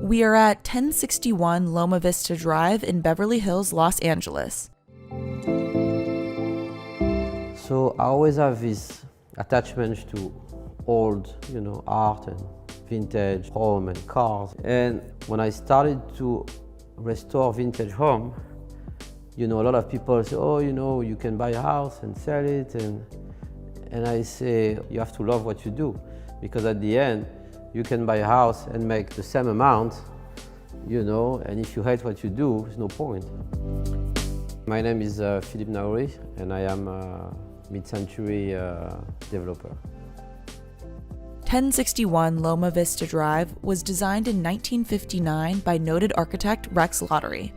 We are at 1061 Loma Vista Drive in Beverly Hills, Los Angeles. So I always have this attachment to old, art and vintage home and cars. And when I started to restore vintage home, a lot of people say, oh, you can buy a house and sell it. And I say, you have to love what you do. Because at the end, you can buy a house and make the same amount, and if you hate what you do, there's no point. My name is Philippe Naouri, and I am a mid-century developer. 1061 Loma Vista Drive was designed in 1959 by noted architect Rex Lottery.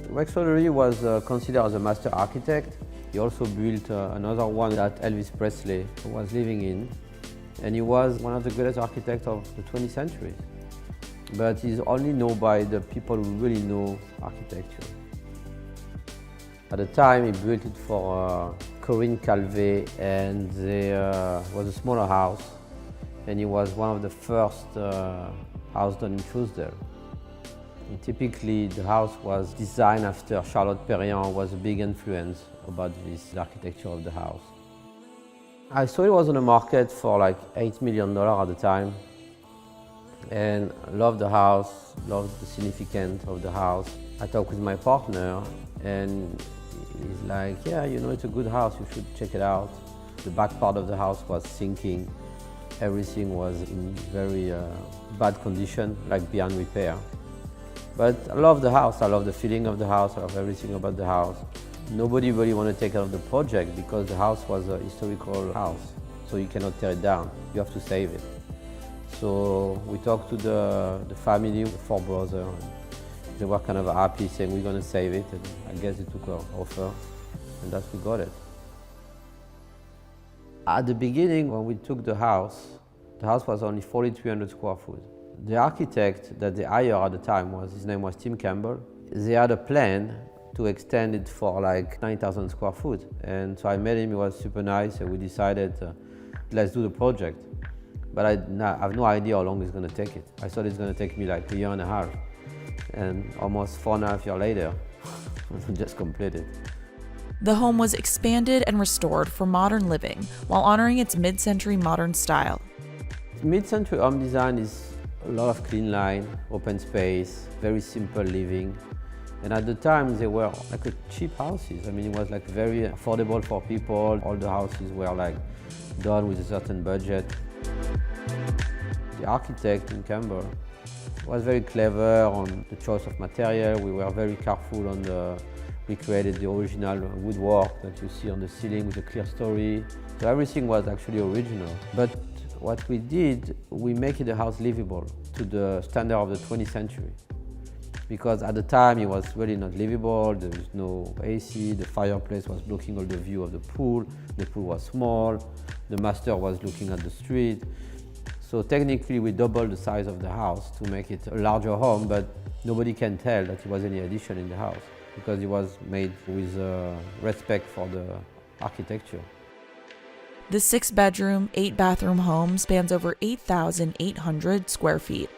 Rex Lottery was considered as a master architect. He also built another one that Elvis Presley was living in. And he was one of the greatest architects of the 20th century. But he's only known by the people who really know architecture. At the time, he built it for Corinne Calvet, and there was a smaller house. And he was one of the first house done in Trousdale. And typically, the house was designed after Charlotte Perriand was a big influence about this architecture of the house. I saw it was on the market for like $8 million at the time, and loved the house, loved the significance of the house. I talked with my partner, and he's like, yeah, it's a good house, you should check it out. The back part of the house was sinking. Everything was in very bad condition, like beyond repair. But I love the house, I love the feeling of the house, I love everything about the house. Nobody really wanted to take care of the project because the house was a historical house, so you cannot tear it down, you have to save it. So we talked to the family, the four brothers, and they were kind of happy, saying we're going to save it, and I guess they took our offer, and that's we got it. At the beginning, when we took the house was only 4,300 square feet. The architect that they hired at the time, his name was Tim Campbell. They had a plan to extend it for like 9,000 square feet. And so I met him, he was super nice, and we decided, let's do the project. But I have no idea how long it's gonna take it. I thought it's gonna take me like a year and a half. And almost 4.5 years later, we just completed. The home was expanded and restored for modern living while honoring its mid-century modern style. Mid-century home design is a lot of clean line, open space, very simple living. And at the time, they were like cheap houses. I mean, it was like very affordable for people. All the houses were like done with a certain budget. The architect in Campbell was very clever on the choice of material. We were very careful on we created the original woodwork that you see on the ceiling with a clear story. So everything was actually original. But what we did, we make the house livable to the standard of the 20th century. Because at the time it was really not livable, there was no AC, the fireplace was blocking all the view of the pool was small, the master was looking at the street. So technically we doubled the size of the house to make it a larger home, but nobody can tell that there was any addition in the house because it was made with respect for the architecture. The 6-bedroom, 8-bathroom home spans over 8,800 square feet.